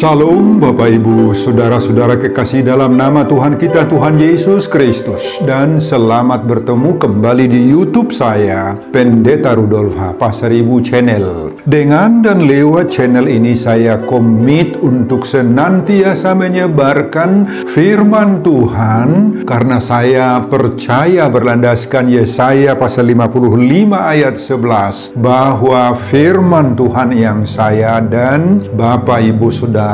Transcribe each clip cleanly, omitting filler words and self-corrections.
Shalom Bapak Ibu, Saudara-saudara kekasih dalam nama Tuhan kita, Tuhan Yesus Kristus. Dan selamat bertemu kembali di YouTube saya, Pendeta Rudolf H. Pasaribu Channel. Dengan dan lewat channel ini saya komit untuk senantiasa menyebarkan firman Tuhan, karena saya percaya berlandaskan Yesaya pasal 55 ayat 11 bahwa firman Tuhan yang saya dan Bapak Ibu Saudara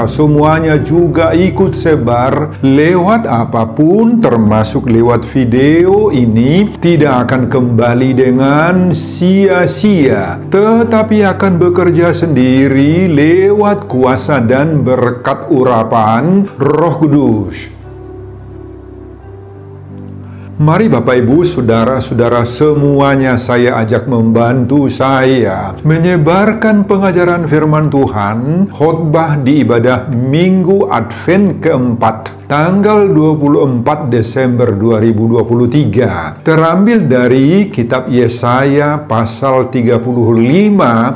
semuanya juga ikut sebar lewat apapun, termasuk lewat video ini, tidak akan kembali dengan sia-sia, tetapi akan bekerja sendiri lewat kuasa dan berkat urapan Roh Kudus. Mari Bapak Ibu, Saudara-saudara semuanya, saya ajak membantu saya menyebarkan pengajaran firman Tuhan, khotbah di ibadah Minggu Advent keempat, tanggal 24 Desember 2023. Terambil dari kitab Yesaya pasal 35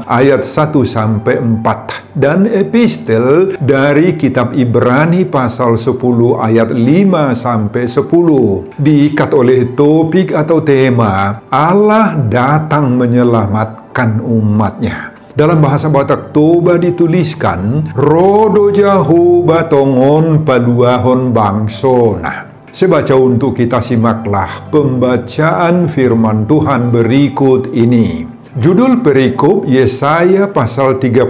ayat 1-4 dan epistel dari kitab Ibrani pasal 10 ayat 5-10. Diikat oleh topik atau tema Allah datang menyelamatkan umatnya. Dalam bahasa Batak Toba dituliskan, Rodo jahu batongon paduahon bangsona. Saya baca untuk kita, simaklah pembacaan firman Tuhan berikut ini. Judul perikop Yesaya pasal 35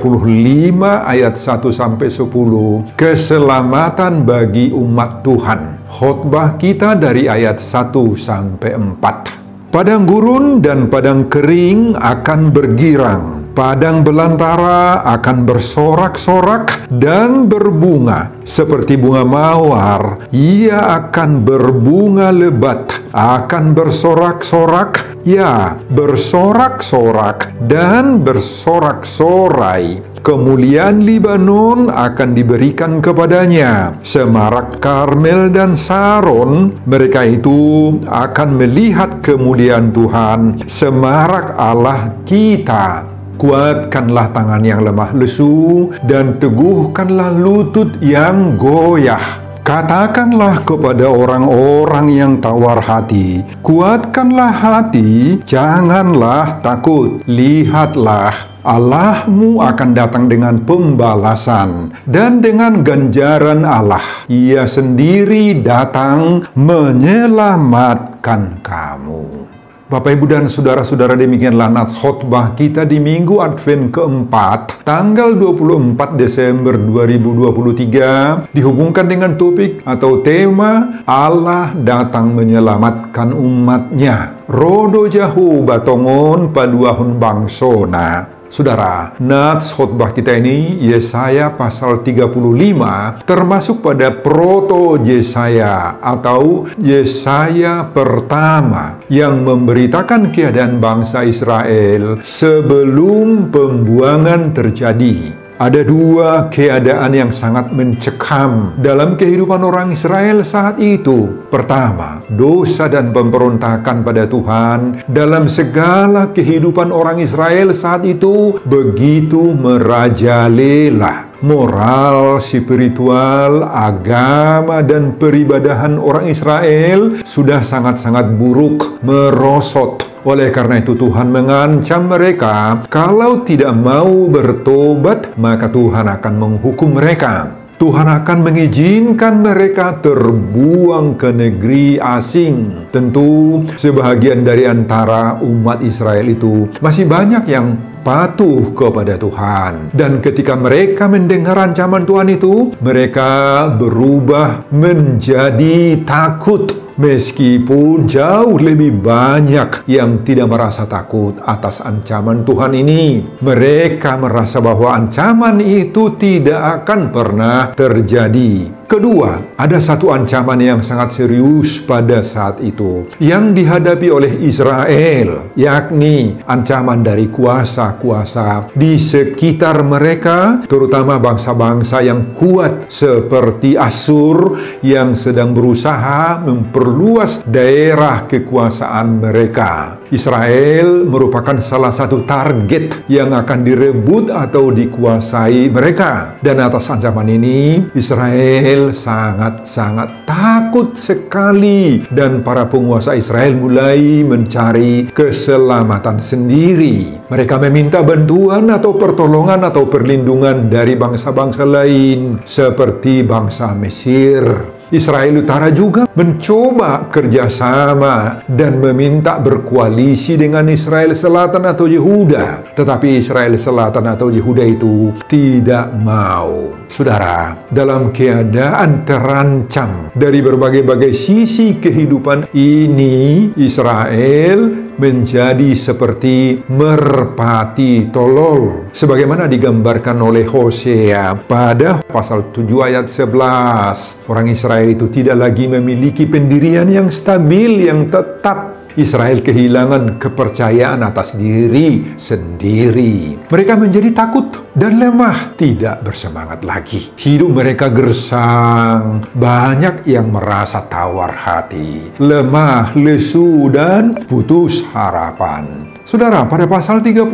ayat 1-10, keselamatan bagi umat Tuhan. Khotbah kita dari ayat 1-4. Padang gurun dan padang kering akan bergirang, padang belantara akan bersorak-sorak dan berbunga. Seperti bunga mawar, ia akan berbunga lebat, akan bersorak-sorak, ya, bersorak-sorak dan bersorak-sorai. Kemuliaan Libanon akan diberikan kepadanya. Semarak Karmel dan Saron, mereka itu akan melihat kemuliaan Tuhan, semarak Allah kita. Kuatkanlah tangan yang lemah lesu, dan teguhkanlah lutut yang goyah. Katakanlah kepada orang-orang yang tawar hati, kuatkanlah hati, janganlah takut. Lihatlah, Allahmu akan datang dengan pembalasan dan dengan ganjaran Allah. Ia sendiri datang menyelamatkan kamu. Bapak, Ibu, dan Saudara-saudara, demikianlah nats khotbah kita di Minggu Advent keempat, tanggal 24 Desember 2023, dihubungkan dengan topik atau tema Allah datang menyelamatkan umatnya. Rodo jahu batongon paduahun bangsona. Saudara, nats khotbah kita ini Yesaya pasal 35 termasuk pada proto Yesaya atau Yesaya pertama yang memberitakan keadaan bangsa Israel sebelum pembuangan terjadi. Ada dua keadaan yang sangat mencekam dalam kehidupan orang Israel saat itu. Pertama, dosa dan pemberontakan pada Tuhan dalam segala kehidupan orang Israel saat itu begitu merajalela. Moral, spiritual, agama, dan peribadahan orang Israel sudah sangat-sangat buruk, merosot. Oleh karena itu Tuhan mengancam mereka, kalau tidak mau bertobat, maka Tuhan akan menghukum mereka. Tuhan akan mengizinkan mereka terbuang ke negeri asing. Tentu sebahagian dari antara umat Israel itu masih banyak yang patuh kepada Tuhan. Dan ketika mereka mendengar ancaman Tuhan itu, mereka berubah menjadi takut. Meskipun jauh lebih banyak yang tidak merasa takut atas ancaman Tuhan ini. Mereka merasa bahwa ancaman itu tidak akan pernah terjadi. Kedua, ada satu ancaman yang sangat serius pada saat itu yang dihadapi oleh Israel, yakni ancaman dari kuasa-kuasa di sekitar mereka, terutama bangsa-bangsa yang kuat seperti Asyur yang sedang berusaha memperluas daerah kekuasaan mereka. Israel merupakan salah satu target yang akan direbut atau dikuasai mereka. Dan atas ancaman ini, Israel sangat-sangat takut sekali. Dan para penguasa Israel mulai mencari keselamatan sendiri. Mereka meminta bantuan atau pertolongan atau perlindungan dari bangsa-bangsa lain, seperti bangsa Mesir. Israel Utara juga mencoba kerjasama dan meminta berkoalisi dengan Israel Selatan atau Yehuda. Tetapi Israel Selatan atau Yehuda itu tidak mau. Saudara, dalam keadaan terancam dari berbagai-bagai sisi kehidupan ini, Israel menjadi seperti merpati tolol, sebagaimana digambarkan oleh Hosea pada pasal 7 ayat 11. Orang Israel itu tidak lagi memiliki pendirian yang stabil, yang tetap. Israel kehilangan kepercayaan atas diri sendiri. Mereka menjadi takut dan lemah, tidak bersemangat lagi. Hidup mereka gersang, banyak yang merasa tawar hati, lemah, lesu, dan putus harapan. Saudara, pada pasal 35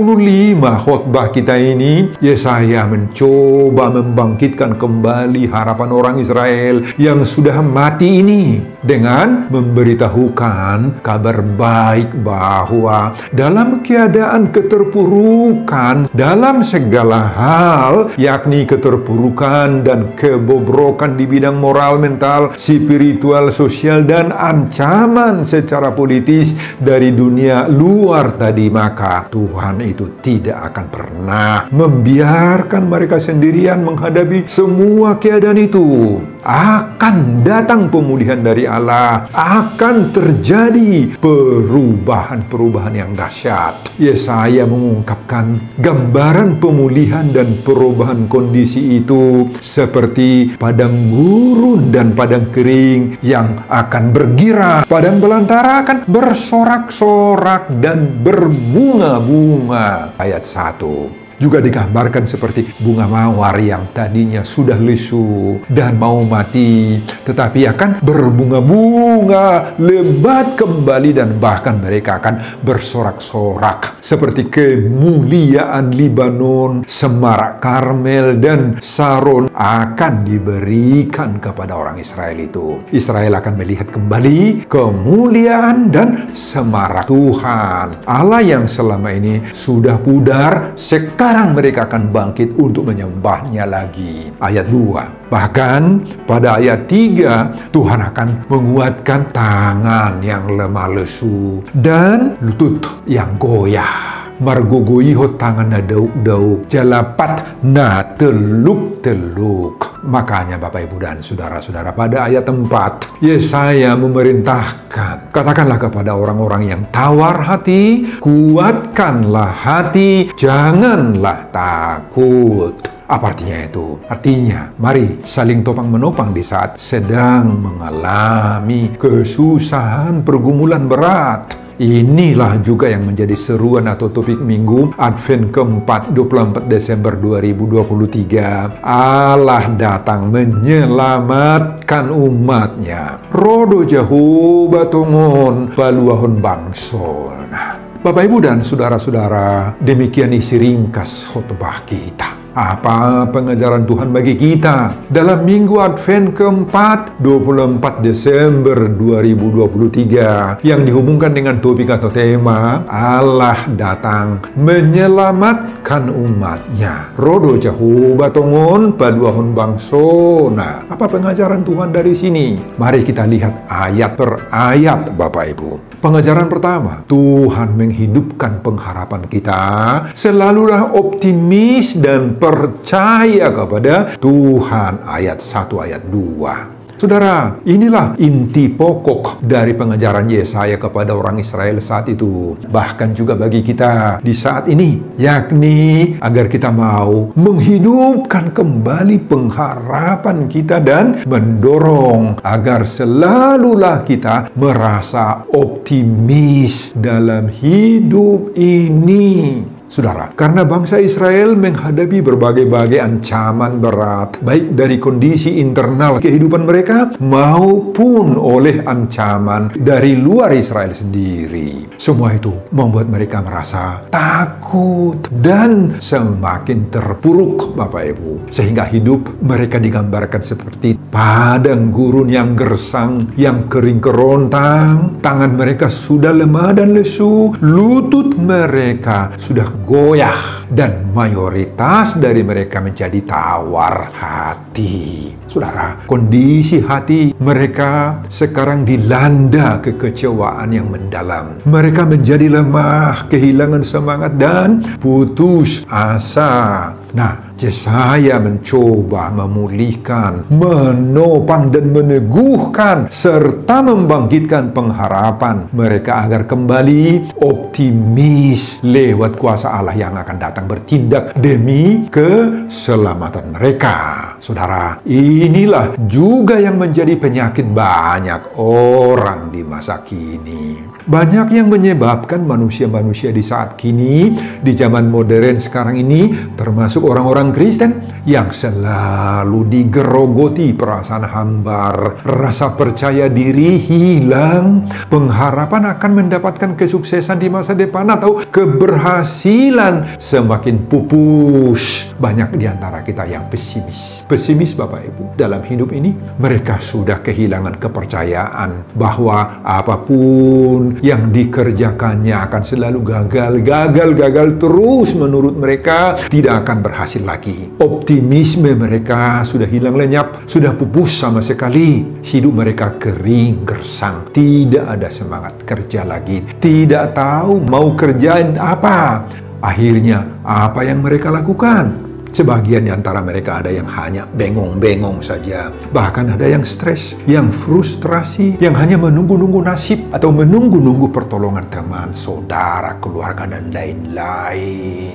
khotbah kita ini, Yesaya mencoba membangkitkan kembali harapan orang Israel yang sudah mati ini dengan memberitahukan kabar baik bahwa dalam keadaan keterpurukan dalam segala hal, yakni keterpurukan dan kebobrokan di bidang moral, mental, spiritual, sosial, dan ancaman secara politis dari dunia luar tadi, maka Tuhan itu tidak akan pernah membiarkan mereka sendirian menghadapi semua keadaan itu. Akan datang pemulihan dari Allah, akan terjadi perubahan-perubahan yang dahsyat. Yesaya mengungkapkan gambaran pemulihan dan perubahan kondisi itu seperti padang gurun dan padang kering yang akan bergirah. Padang belantara akan bersorak-sorak dan berbunga-bunga. Ayat 1. Juga digambarkan seperti bunga mawar yang tadinya sudah lesu dan mau mati, tetapi akan berbunga-bunga, lebat kembali, dan bahkan mereka akan bersorak-sorak seperti kemuliaan Libanon, semarak Karmel, dan Saron akan diberikan kepada orang Israel itu. Israel akan melihat kembali kemuliaan dan semarak Tuhan Allah yang selama ini sudah pudar. Sekarang mereka akan bangkit untuk menyembahnya lagi. Ayat 2. Bahkan pada ayat 3, Tuhan akan menguatkan tangan yang lemah lesu dan lutut yang goyah. Margogoiho tangan na dauk-dauk, jalapat na teluk-teluk. Makanya Bapak Ibu dan Saudara-saudara, pada ayat 4, Yesaya memerintahkan, katakanlah kepada orang-orang yang tawar hati, kuatkanlah hati, janganlah takut. Apa artinya itu? Artinya, mari saling topang menopang di saat sedang mengalami kesusahan, pergumulan berat. Inilah juga yang menjadi seruan atau topik minggu Advent keempat 24 Desember 2023. Allah datang menyelamatkan umatnya. Rodo jahu batongon paluahon bangson. Bapak Ibu dan Saudara-saudara, demikian isi ringkas khotbah kita. Apa pengajaran Tuhan bagi kita dalam minggu Advent keempat 24 Desember 2023 yang dihubungkan dengan topik atau tema Allah datang menyelamatkan umatnya. Rodo jahu batongon paduahon bangsona. Apa pengajaran Tuhan dari sini? Mari kita lihat ayat per ayat, Bapak Ibu. Pengajaran pertama, Tuhan menghidupkan pengharapan kita. Selalulah optimis dan percaya kepada Tuhan. Ayat 1, ayat 2. Saudara, inilah inti pokok dari pengajaran Yesaya kepada orang Israel saat itu. Bahkan juga bagi kita di saat ini, yakni agar kita mau menghidupkan kembali pengharapan kita dan mendorong agar selalulah kita merasa optimis dalam hidup ini. Saudara, karena bangsa Israel menghadapi berbagai-bagai ancaman berat, baik dari kondisi internal kehidupan mereka maupun oleh ancaman dari luar Israel sendiri. Semua itu membuat mereka merasa takut dan semakin terpuruk, Bapak Ibu. Sehingga hidup mereka digambarkan seperti padang gurun yang gersang, yang kering kerontang, tangan mereka sudah lemah dan lesu, lutut mereka sudah goyah, dan mayoritas dari mereka menjadi tawar hati. Saudara, kondisi hati mereka sekarang dilanda kekecewaan yang mendalam. Mereka menjadi lemah, kehilangan semangat, dan putus asa. Nah, Yesaya mencoba memulihkan, menopang dan meneguhkan serta membangkitkan pengharapan mereka agar kembali optimis lewat kuasa Allah yang akan datang bertindak demi keselamatan mereka. Saudara, inilah juga yang menjadi penyakit banyak orang di masa kini. Banyak yang menyebabkan manusia-manusia di saat kini, di zaman modern sekarang ini, termasuk orang-orang Kristen yang selalu digerogoti perasaan hambar, rasa percaya diri hilang, pengharapan akan mendapatkan kesuksesan di masa depan atau keberhasilan semakin pupus. Banyak di antara kita yang pesimis. Pesimis, Bapak Ibu, dalam hidup ini mereka sudah kehilangan kepercayaan bahwa apapun yang dikerjakannya akan selalu gagal terus menurut mereka, tidak akan berhasil lagi. Optimisme mereka sudah hilang lenyap, sudah pupus sama sekali. Hidup mereka kering gersang, tidak ada semangat kerja lagi, tidak tahu mau kerjain apa. Akhirnya apa yang mereka lakukan? Sebagian di antara mereka ada yang hanya bengong-bengong saja. Bahkan ada yang stres, yang frustrasi, yang hanya menunggu-nunggu nasib atau menunggu-nunggu pertolongan teman, saudara, keluarga, dan lain-lain.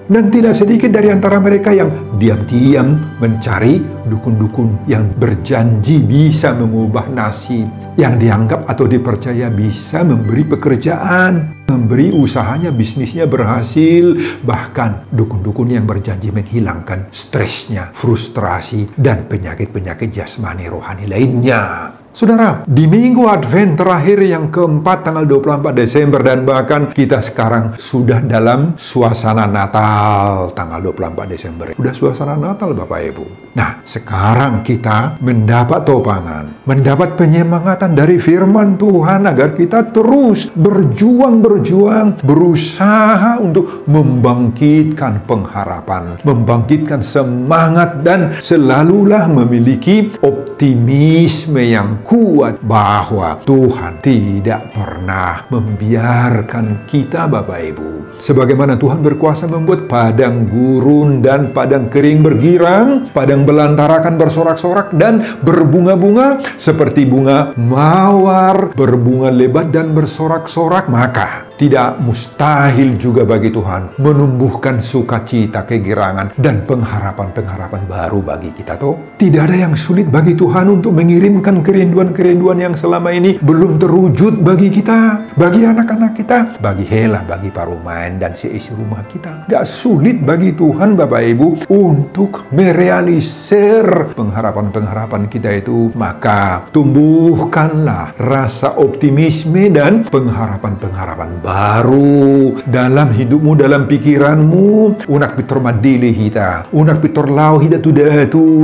Dan tidak sedikit dari antara mereka yang diam-diam mencari dukun-dukun yang berjanji bisa mengubah nasib, yang dianggap atau dipercaya bisa memberi pekerjaan, memberi usahanya, bisnisnya berhasil. Bahkan dukun-dukun yang berjanji menghilangkan stresnya, frustrasi, dan penyakit-penyakit jasmani rohani lainnya. Saudara, di minggu Advent terakhir yang keempat tanggal 24 Desember dan bahkan kita sekarang sudah dalam suasana Natal tanggal 24 Desember. Sudah suasana Natal, Bapak Ibu. Nah, sekarang kita mendapat topangan, mendapat penyemangatan dari firman Tuhan agar kita terus berjuang, berusaha untuk membangkitkan pengharapan, membangkitkan semangat, dan selalulah memiliki optimisme yang kuat bahwa Tuhan tidak pernah membiarkan kita, Bapak Ibu. Sebagaimana Tuhan berkuasa membuat padang gurun dan padang kering bergirang, padang belantara akan bersorak-sorak dan berbunga-bunga seperti bunga mawar, berbunga lebat dan bersorak-sorak, maka tidak mustahil juga bagi Tuhan menumbuhkan sukacita, kegirangan, dan pengharapan-pengharapan baru bagi kita. Tidak ada yang sulit bagi Tuhan untuk mengirimkan kerinduan-kerinduan yang selama ini belum terwujud bagi kita, bagi anak-anak kita, bagi Hela, bagi Parumain, dan seisi rumah kita. Gak sulit bagi Tuhan, Bapak Ibu, untuk merealisir pengharapan-pengharapan kita itu. Maka tumbuhkanlah rasa optimisme dan pengharapan-pengharapan baru dalam hidupmu, dalam pikiranmu. Unak pitor madili hita, unak pitor lau hita tu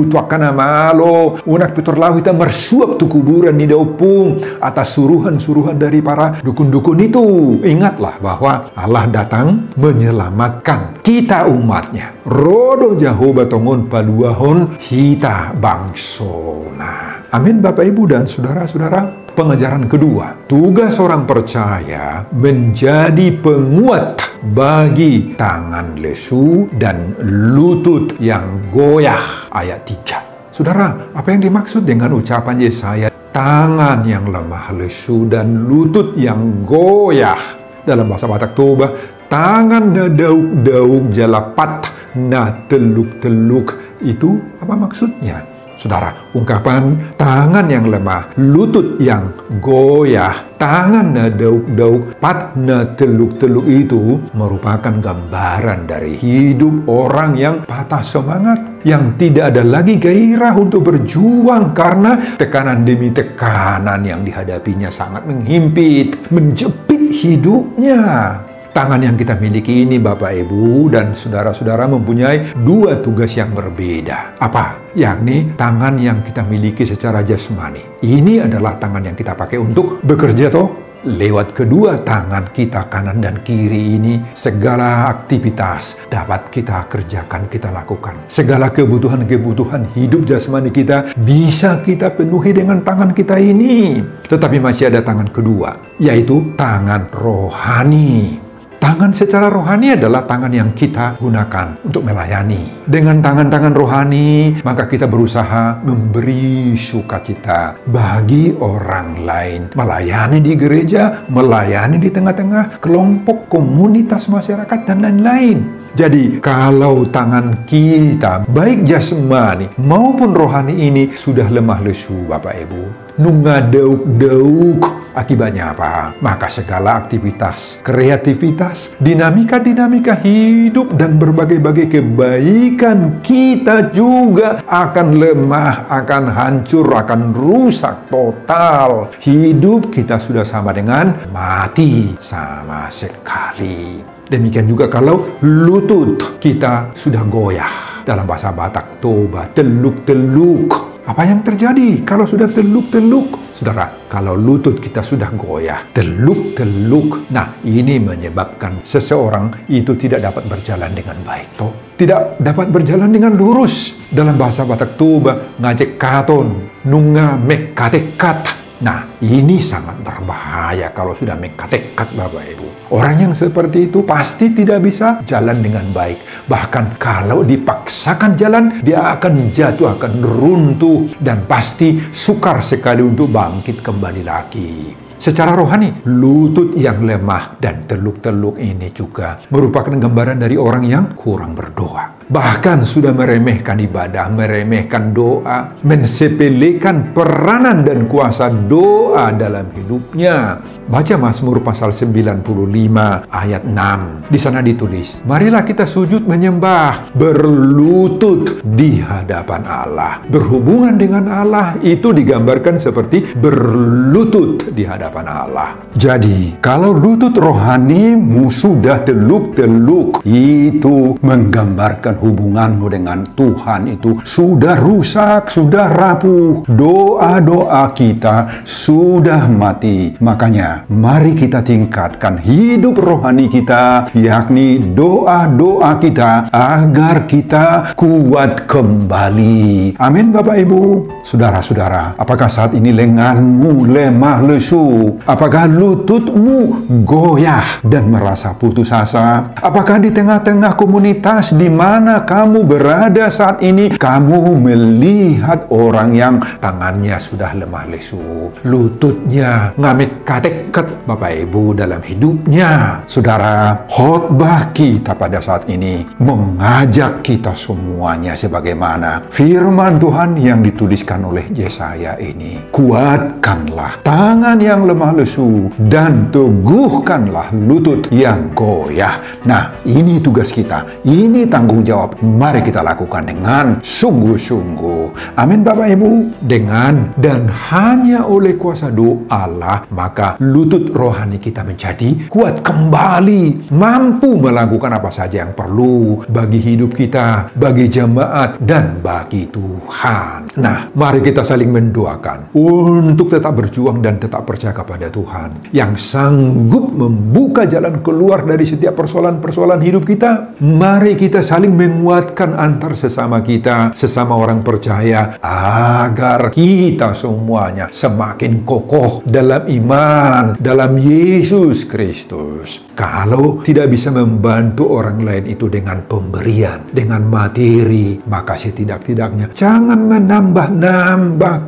tuakana malo, unak pitor lau hita mersuap tu kuburan di daupung atas suruhan-suruhan dari para dukun-dukun itu. Ingatlah bahwa Allah datang menyelamatkan kita umatnya. Rodo Jehovah tongon paluahon hita bangsona. Amin, Bapak Ibu dan saudara-saudara. Pengajaran kedua, tugas orang percaya menjadi penguat bagi tangan lesu dan lutut yang goyah. Ayat 3. Saudara, apa yang dimaksud dengan ucapan Yesaya? Tangan yang lemah lesu dan lutut yang goyah. Dalam bahasa Batak Toba, tangan na dauk-dauk jalapat na teluk-teluk. Itu apa maksudnya? Saudara, ungkapan tangan yang lemah, lutut yang goyah, tangan na dauk-dauk, pat na teluk-teluk itu merupakan gambaran dari hidup orang yang patah semangat, yang tidak ada lagi gairah untuk berjuang karena tekanan demi tekanan yang dihadapinya sangat menghimpit, menjepit hidupnya. Tangan yang kita miliki ini, Bapak, Ibu, dan saudara-saudara mempunyai dua tugas yang berbeda. Apa? Yakni tangan yang kita miliki secara jasmani. Ini adalah tangan yang kita pakai untuk bekerja, toh? Lewat kedua tangan kita, kanan dan kiri ini, segala aktivitas dapat kita kerjakan, kita lakukan. Segala kebutuhan-kebutuhan hidup jasmani kita bisa kita penuhi dengan tangan kita ini. Tetapi masih ada tangan kedua, yaitu tangan rohani. Tangan secara rohani adalah tangan yang kita gunakan untuk melayani. Dengan tangan-tangan rohani, maka kita berusaha memberi sukacita bagi orang lain. Melayani di gereja, melayani di tengah-tengah kelompok komunitas masyarakat, dan lain-lain. Jadi, kalau tangan kita, baik jasmani maupun rohani ini, sudah lemah lesu, Bapak Ibu, nunga dauk-dauk, akibatnya apa? Maka segala aktivitas, kreativitas, dinamika-dinamika hidup, dan berbagai-bagai kebaikan kita juga akan lemah, akan hancur, akan rusak total. Hidup kita sudah sama dengan mati sama sekali. Demikian juga kalau lutut kita sudah goyah. Dalam bahasa Batak Toba, teluk-teluk. Apa yang terjadi kalau sudah teluk-teluk? Saudara, kalau lutut kita sudah goyah, teluk-teluk, nah ini menyebabkan seseorang itu tidak dapat berjalan dengan baik, toh. Tidak dapat berjalan dengan lurus. Dalam bahasa Batak Toba, ngajek katon, nunga mekatekat. Nah, ini sangat berbahaya kalau sudah mekatekat, Bapak Ibu. Orang yang seperti itu pasti tidak bisa jalan dengan baik. Bahkan kalau dipaksakan jalan, dia akan jatuh, akan runtuh, dan pasti sukar sekali untuk bangkit kembali lagi. Secara rohani, lutut yang lemah dan teluk-teluk ini juga merupakan gambaran dari orang yang kurang berdoa. Bahkan sudah meremehkan ibadah, meremehkan doa, mensepelekan peranan dan kuasa doa dalam hidupnya. Baca Mazmur pasal 95 ayat 6. Di sana ditulis, marilah kita sujud menyembah, berlutut di hadapan Allah. Berhubungan dengan Allah itu digambarkan seperti berlutut di hadapan Allah. Jadi, kalau lutut rohanimu sudah teluk-teluk, itu menggambarkan hubunganmu dengan Tuhan itu sudah rusak, sudah rapuh. Doa-doa kita sudah mati. Makanya, mari kita tingkatkan hidup rohani kita, yakni doa-doa kita agar kita kuat kembali. Amin, Bapak Ibu. Saudara-saudara, apakah saat ini lenganmu lemah lesu? Apakah lututmu goyah dan merasa putus asa? Apakah di tengah-tengah komunitas di mana kamu berada saat ini, kamu melihat orang yang tangannya sudah lemah lesu, lututnya ngamik katek-ket, Bapak Ibu, dalam hidupnya? Saudara, khotbah kita pada saat ini mengajak kita semuanya sebagaimana firman Tuhan yang dituliskan oleh Yesaya ini. Kuatkanlah tangan yang lemah lesu dan teguhkanlah lutut yang goyah. Nah, ini tugas kita, ini tanggung jawab. Mari kita lakukan dengan sungguh-sungguh. Amin, Bapak Ibu. Dengan dan hanya oleh kuasa doa Allah, maka lutut rohani kita menjadi kuat kembali, mampu melakukan apa saja yang perlu bagi hidup kita, bagi jemaat, dan bagi Tuhan. Nah, Mari kita saling mendoakan untuk tetap berjuang dan tetap percaya kepada Tuhan yang sanggup membuka jalan keluar dari setiap persoalan-persoalan hidup kita. Mari kita saling menguatkan antar sesama kita, sesama orang percaya, agar kita semuanya semakin kokoh dalam iman, dalam Yesus Kristus. Kalau tidak bisa membantu orang lain itu dengan pemberian, dengan materi, maka setidak-tidaknya jangan menambah-nambah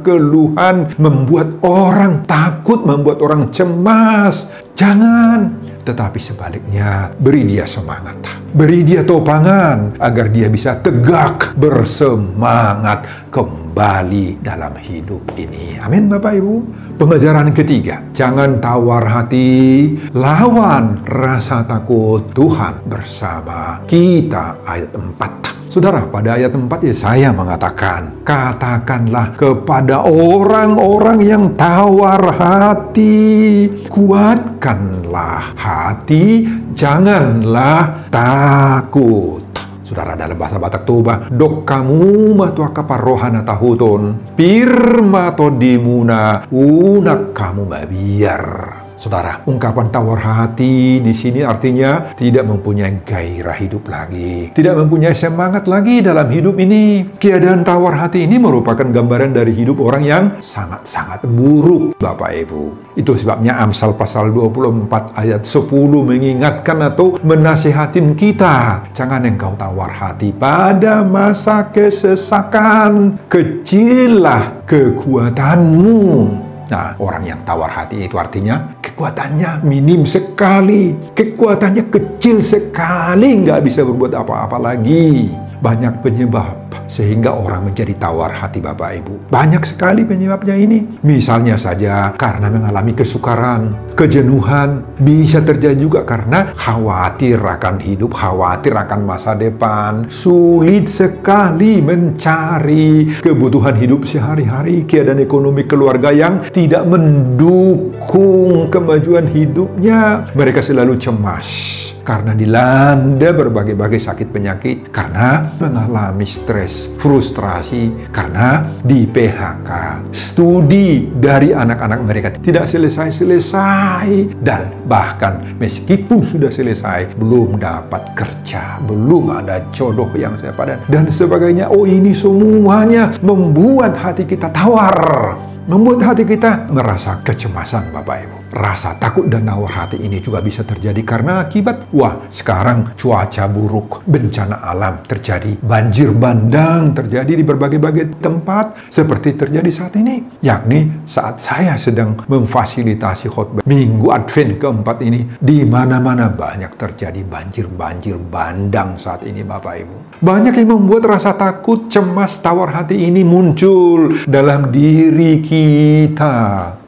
keluhan, membuat orang takut, membuat orang cemas. Jangan. Tetapi sebaliknya, beri dia semangat, beri dia topangan agar dia bisa tegak, bersemangat kembali dalam hidup ini. Amin, Bapak Ibu. Pengajaran ketiga, jangan tawar hati, lawan rasa takut Tuhan bersama kita. Ayat 4. Saudara, pada ayat 4 Yesaya mengatakan, katakanlah kepada orang-orang yang tawar hati, kuatkanlah hati, janganlah takut. Saudara, dalam bahasa Batak Toba, dok kamu matua kaparohana tahuton, pirma to dimuna, unak kamu babiar. Saudara, ungkapan tawar hati di sini artinya tidak mempunyai gairah hidup lagi, tidak mempunyai semangat lagi dalam hidup ini. Keadaan tawar hati ini merupakan gambaran dari hidup orang yang sangat-sangat buruk, Bapak Ibu. Itu sebabnya Amsal pasal 24 ayat 10 mengingatkan atau menasihatin kita, jangan engkau tawar hati pada masa kesesakan, kecillah kekuatanmu. Nah, orang yang tawar hati itu artinya kekuatannya minim sekali, kekuatannya kecil sekali, nggak bisa berbuat apa-apa lagi. Banyak penyebab sehingga orang menjadi tawar hati, Bapak Ibu. Banyak sekali penyebabnya ini. Misalnya saja karena mengalami kesukaran, kejenuhan. Bisa terjadi juga karena khawatir akan hidup, khawatir akan masa depan. Sulit sekali mencari kebutuhan hidup sehari-hari. Keadaan ekonomi keluarga yang tidak mendukung kemajuan hidupnya. Mereka selalu cemas karena dilanda berbagai-bagai sakit penyakit, karena mengalami stres, frustrasi, karena di PHK. Studi dari anak-anak mereka tidak selesai-selesai, dan bahkan meskipun sudah selesai, belum dapat kerja, belum ada jodoh yang sepadan, dan sebagainya. Oh, ini semuanya membuat hati kita tawar, membuat hati kita merasa kecemasan, Bapak Ibu. Rasa takut dan tawar hati ini juga bisa terjadi karena akibat, sekarang cuaca buruk, bencana alam terjadi, banjir bandang terjadi di berbagai-bagai tempat seperti terjadi saat ini. Yakni saat saya sedang memfasilitasi khotbah Minggu Advent keempat ini, di mana-mana banyak terjadi banjir bandang saat ini, Bapak Ibu. Banyak yang membuat rasa takut, cemas, tawar hati ini muncul dalam diri kita.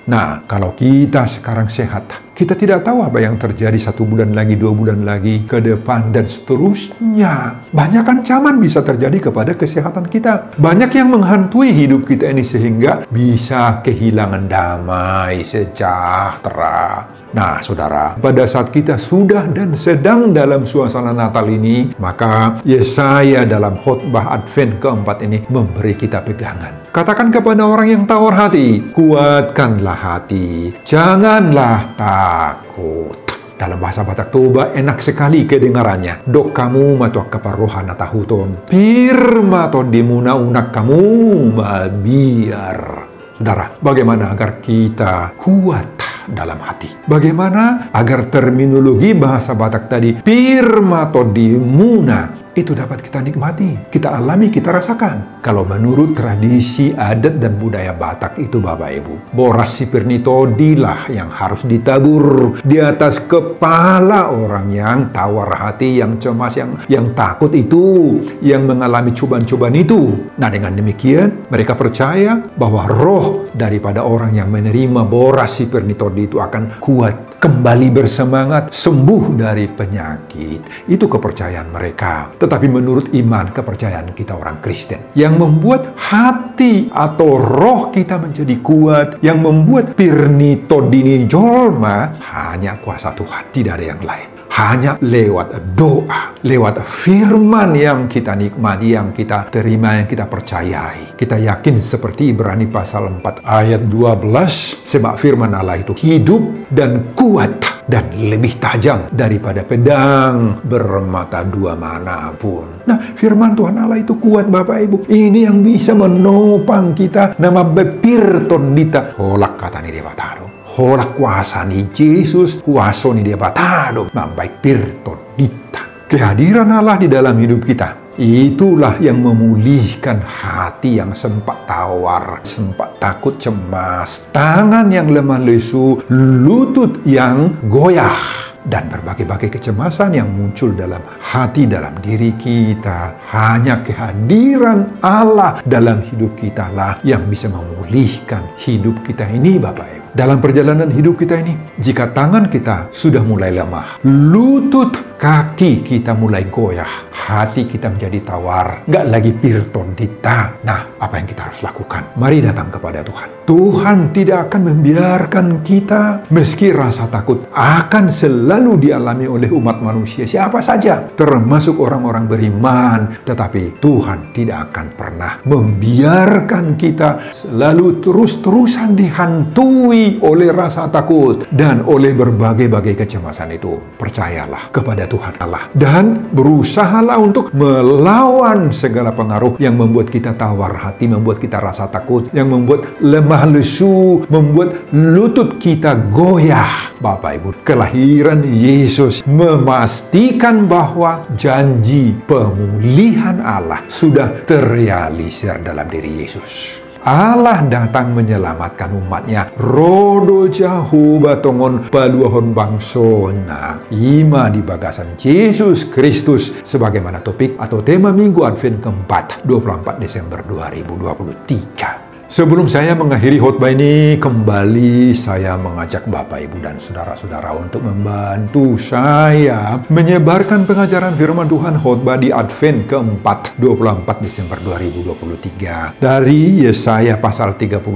Nah, kalau kita sekarang sehat, kita tidak tahu apa yang terjadi 1 bulan lagi, 2 bulan lagi ke depan, dan seterusnya. Banyak ancaman bisa terjadi kepada kesehatan kita. Banyak yang menghantui hidup kita ini sehingga bisa kehilangan damai, sejahtera. Nah, saudara, pada saat kita sudah dan sedang dalam suasana Natal ini, maka Yesaya dalam khotbah Advent keempat ini memberi kita pegangan. Katakan kepada orang yang tawar hati, kuatkanlah hati, janganlah takut. Dalam bahasa Batak Toba enak sekali kedengarannya. Dok kamu matua kaparohana tahuton, pirma to dimuna unak kamu mabiar. Saudara, bagaimana agar kita kuat dalam hati? Bagaimana agar terminologi bahasa Batak tadi, pirma to dimuna, itu dapat kita nikmati, kita alami, kita rasakan. Kalau menurut tradisi adat dan budaya Batak itu, Bapak Ibu, boras sipirnitodilah yang harus ditabur di atas kepala orang yang tawar hati, yang cemas, yang takut itu, yang mengalami cobaan-cobaan itu. Nah, dengan demikian mereka percaya bahwa roh daripada orang yang menerima boras sipirnitodi itu akan kuat, kembali bersemangat, sembuh dari penyakit. Itu kepercayaan mereka. Tetapi menurut iman, kepercayaan kita orang Kristen, yang membuat hati atau roh kita menjadi kuat, yang membuat pirnitodini jolma, hanya kuasa Tuhan, tidak ada yang lain. hanya lewat doa, lewat firman yang kita nikmati, yang kita terima, yang kita percayai. Kita yakin seperti Ibrani pasal 4 ayat 12, sebab firman Allah itu hidup dan kuat dan lebih tajam daripada pedang bermata dua manapun. Nah, firman Tuhan Allah itu kuat, Bapak Ibu. Ini yang bisa menopang kita. Nama bepir tordita. Holak kata ni dia batado. Holak kuasa ni Yesus, kuasa ni dia batado. Nah, baik pir tordita. Kehadiran Allah di dalam hidup kita, itulah yang memulihkan hati yang sempat tawar, sempat takut cemas, tangan yang lemah lesu, lutut yang goyah, dan berbagai-bagai kecemasan yang muncul dalam hati, dalam diri kita. Hanya kehadiran Allah dalam hidup kita lah yang bisa memulihkan hidup kita ini, Bapak Ibu. Dalam perjalanan hidup kita ini, jika tangan kita sudah mulai lemah, lutut, kaki kita mulai goyah, hati kita menjadi tawar, nggak lagi pirtondita. Nah, apa yang kita harus lakukan? Mari datang kepada Tuhan. Tuhan tidak akan membiarkan kita, meski rasa takut akan selalu dialami oleh umat manusia, siapa saja, termasuk orang-orang beriman. Tetapi Tuhan tidak akan pernah membiarkan kita selalu terus-terusan dihantui oleh rasa takut dan oleh berbagai-bagai kecemasan itu. Percayalah kepada Tuhan Allah dan berusahalah untuk melawan segala pengaruh yang membuat kita tawar hati, membuat kita rasa takut, yang membuat lemah lesu, membuat lutut kita goyah. Bapak Ibu, kelahiran Yesus memastikan bahwa janji pemulihan Allah sudah terrealisir dalam diri Yesus. Allah datang menyelamatkan umatnya. Rodo jauh batongon paluahon bangsona. Ima di bagasan Yesus Kristus. Sebagaimana topik atau tema Minggu Advent keempat, 24 Desember 2023. Sebelum saya mengakhiri khotbah ini, kembali saya mengajak Bapak, Ibu, dan saudara-saudara untuk membantu saya menyebarkan pengajaran firman Tuhan khotbah di Advent keempat, 24 Desember 2023. Dari Yesaya pasal 35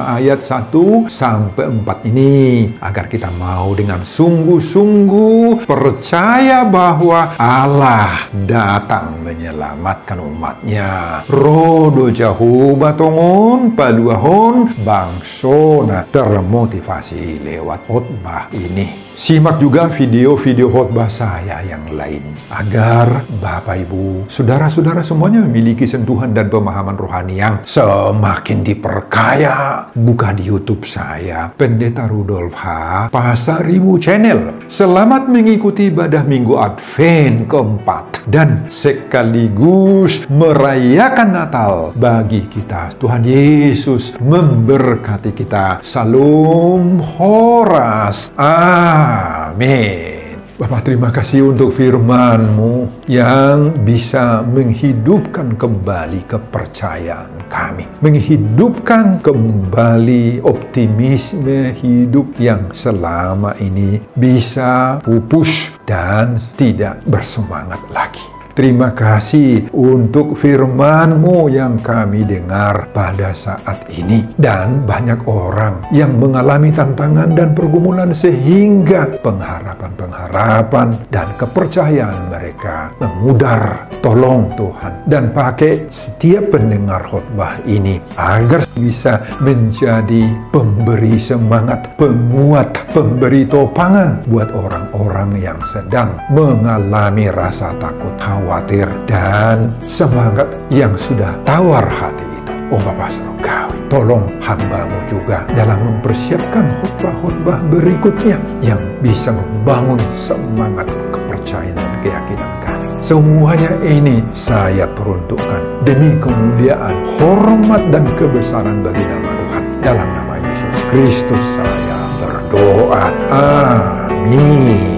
ayat 1 sampai 4 ini. Agar kita mau dengan sungguh-sungguh percaya bahwa Allah datang menyelamatkan umatnya. Rodo jauh batongon paluahon bangsona, termotivasi lewat khotbah ini. Simak juga video-video khotbah saya yang lain agar Bapak, Ibu, saudara-saudara semuanya memiliki sentuhan dan pemahaman rohani yang semakin diperkaya. Buka di YouTube saya, Pendeta Rudolf H. Pasaribu Channel. Selamat mengikuti ibadah Minggu Advent keempat dan sekaligus merayakan Natal bagi kita. Tuhan Yesus memberkati kita. Salam Horas. Amin. Bapak, terima kasih untuk firman-Mu yang bisa menghidupkan kembali kepercayaan kami. Menghidupkan kembali optimisme hidup yang selama ini bisa pupus dan tidak bersemangat lagi. Terima kasih untuk firman-Mu yang kami dengar pada saat ini. Dan banyak orang yang mengalami tantangan dan pergumulan sehingga pengharapan-pengharapan dan kepercayaan mereka memudar. Tolong Tuhan dan pakai setiap pendengar khotbah ini agar bisa menjadi pemberi semangat, penguat, pemberi topangan buat orang-orang yang sedang mengalami rasa takut, khawatir, dan semangat yang sudah tawar hati itu. Oh Bapa Surgawi, tolong hamba-Mu juga dalam mempersiapkan khotbah-khotbah berikutnya yang bisa membangun semangat, kepercayaan, dan keyakinan kami. Semuanya ini saya peruntukkan demi kemuliaan, hormat, dan kebesaran bagi nama Tuhan. Dalam nama Yesus Kristus saya berdoa. Amin.